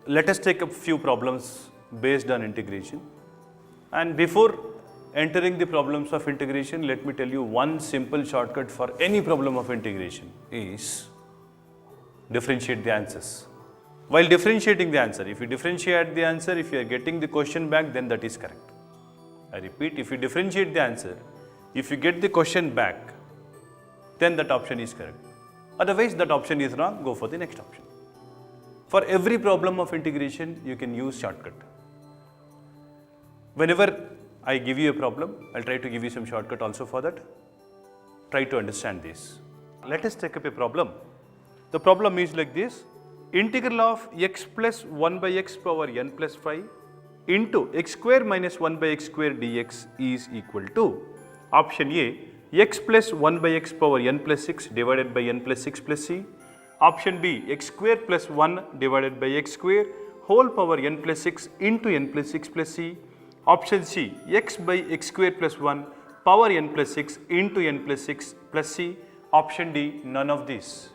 let us take up few problems based on integration. And before entering the problems of integration, let me tell you one simple shortcut for any problem of integration is differentiate the answers. While differentiating the answer, if you differentiate the answer, if you are getting the question back, then that is correct. I repeat, if you differentiate the answer, if you get the question back, then that option is correct. Otherwise, that option is wrong, go for the next option. For every problem of integration, you can use shortcut. Whenever I give you a problem, I'll try to give you some shortcut also for that. Try to understand this. Let us take up a problem. The problem is like this. Integral of x plus 1 by x power n plus 5 into x square minus 1 by x square dx is equal to option A, x plus 1 by x power n plus 6 divided by n plus 6 plus c. Option B, x square plus 1 divided by x square whole power n plus 6 into n plus 6 plus c. Option C, x by x square plus 1 power n plus 6 into n plus 6 plus c. Option D, none of these.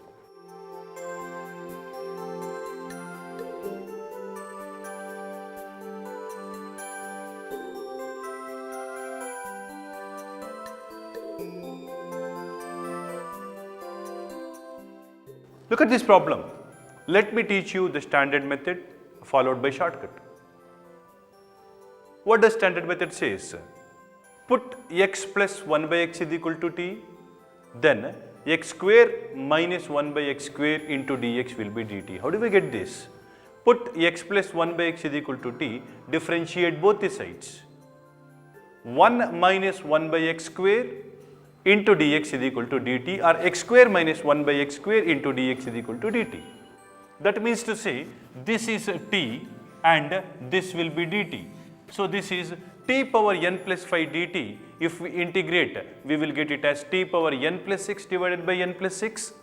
Look at this problem. Let me teach you the standard method followed by shortcut. What does standard method says? Put x plus 1 by x is equal to t, then x square minus 1 by x square into dx will be dt. How do we get this? Put x plus 1 by x is equal to t, differentiate both the sides. 1 minus 1 by x square into dx is equal to dt, or x square minus 1 by x square into dx is equal to dt. That means to say this is t and this will be dt. So this is t power n plus 5 dt. If we integrate, we will get it as t power n plus 6 divided by n plus 6.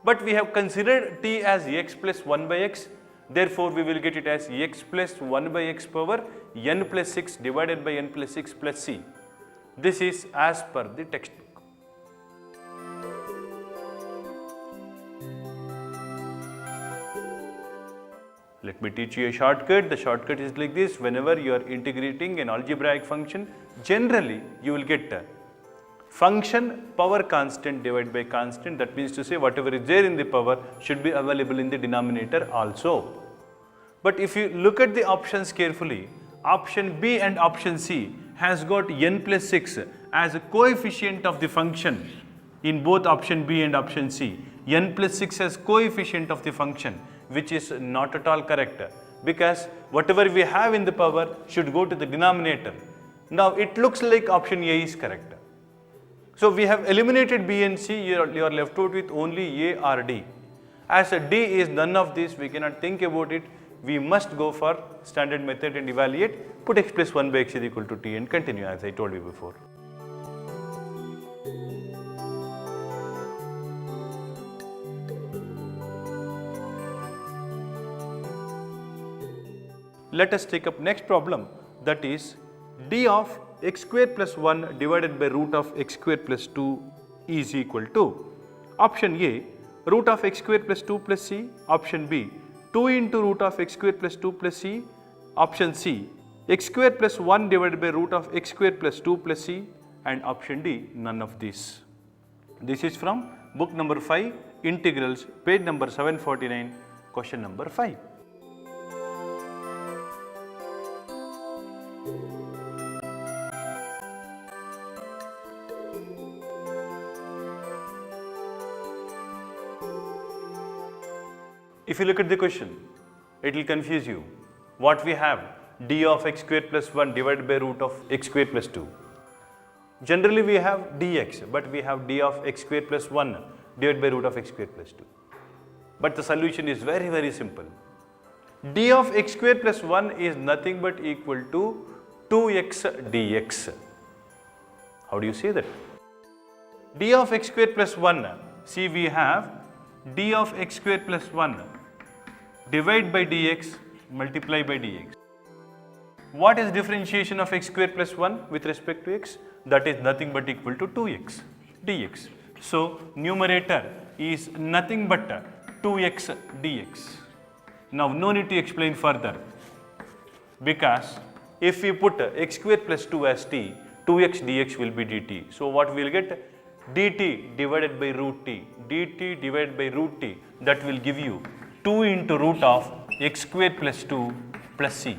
But we have considered t as x plus 1 by x. Therefore, we will get it as x plus 1 by x power n plus 6 divided by n plus 6 plus c. This is as per the textbook. Let me teach you a shortcut. The shortcut is like this. Whenever you are integrating an algebraic function, generally you will get function power constant divided by constant. That means to say whatever is there in the power should be available in the denominator also. But if you look at the options carefully, option B and option C has got n plus 6 as a coefficient of the function in both option B and option C. N plus 6 as coefficient of the function, which is not at all correct, because whatever we have in the power should go to the denominator. Now it looks like option A is correct. So we have eliminated B and C, you are left out with only A or D. As D is none of this, we cannot think about it. We must go for standard method and evaluate, put x plus 1 by x is equal to t and continue as I told you before. Let us take up next problem, that is d of x square plus 1 divided by root of x square plus 2 is equal to option A, root of x square plus 2 plus c, option B, 2 into root of x square plus 2 plus c, option C, x square plus 1 divided by root of x square plus 2 plus c, and option D, none of these. This is from book number 5, Integrals, page number 749, question number 5. If you look at the question, it will confuse you. What we have? D of x square plus 1 divided by root of x square plus 2. Generally we have dx, but we have d of x square plus 1 divided by root of x square plus 2. But the solution is very, very simple. D of x square plus 1 is nothing but equal to 2x dx. How do you say that? D of x square plus 1, see we have d of x square plus 1 divide by dx multiply by dx. What is differentiation of x square plus 1 with respect to x? That is nothing but equal to 2x dx. So numerator is nothing but 2x dx. Now no need to explain further, because if we put x square plus 2 as t, 2x dx will be dt. So what we will get? dt divided by root t, dt divided by root t, that will give you 2 into root of x square plus 2 plus c.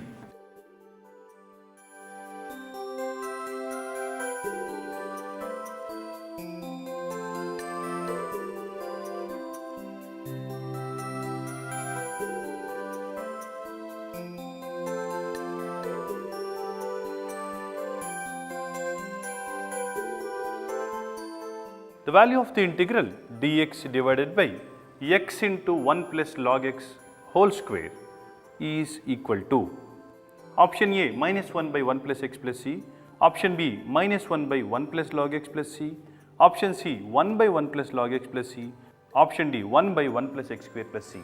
The value of the integral dx divided by x into 1 plus log x whole square is equal to option A minus 1 by 1 plus x plus c, option B minus 1 by 1 plus log x plus c, option C 1 by 1 plus log x plus c, option D 1 by 1 plus x square plus c.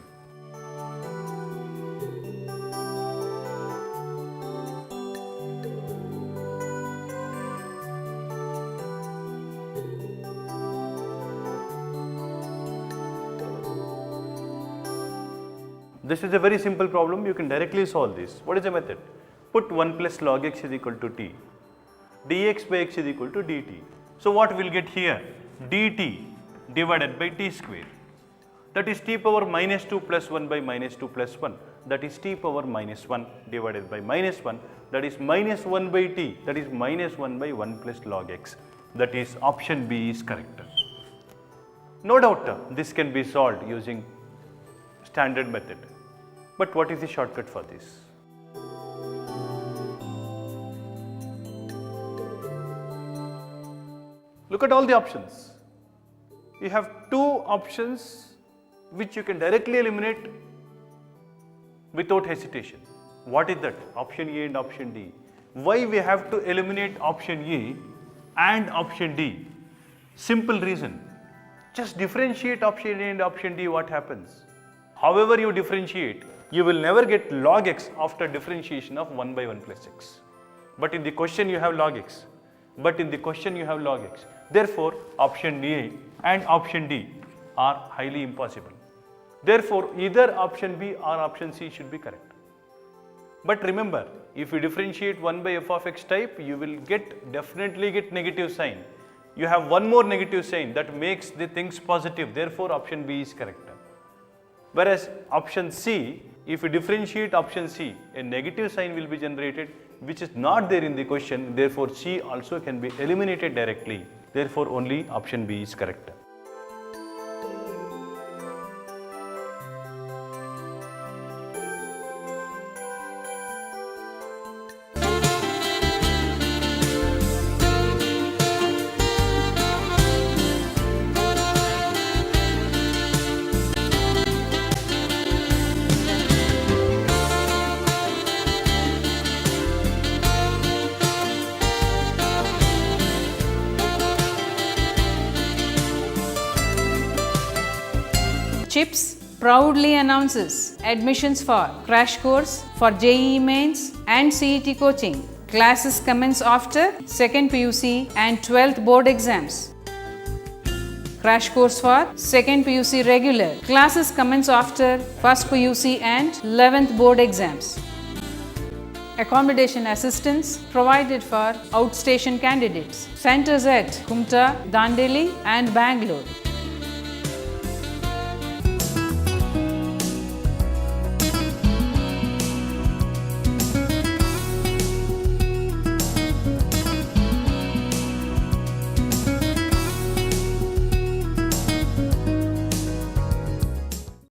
This is a very simple problem, you can directly solve this. What is the method? Put 1 plus log x is equal to t, dx by x is equal to dt. So what we will get here? dt divided by t square, that is t power minus 2 plus 1 by minus 2 plus 1, that is t power minus 1 divided by minus 1, that is minus 1 by t, that is minus 1 by 1 plus log x, that is option B is correct. No doubt this can be solved using standard method. But what is the shortcut for this? Look at all the options. You have two options which you can directly eliminate without hesitation. What is that? Option A and option D. Why we have to eliminate option A and option D? Simple reason. Just differentiate option A and option D, what happens? However you differentiate, you will never get log x after differentiation of 1 by 1 plus x. But in the question you have log x. Therefore, option A and option D are highly impossible. Therefore, either option B or option C should be correct. But remember, if you differentiate 1 by f of x type, you will definitely get negative sign. You have one more negative sign that makes the things positive. Therefore, option B is correct. Whereas option C, if you differentiate option C, a negative sign will be generated which is not there in the question. Therefore, C also can be eliminated directly. Therefore, only option B is correct. CHIPS proudly announces admissions for crash course for JEE Mains and CET coaching. Classes commence after 2nd PUC and 12th board exams. Crash course for 2nd PUC regular. Classes commence after 1st PUC and 11th board exams. Accommodation assistance provided for outstation candidates. Centers at Kumta, Dandeli and Bangalore.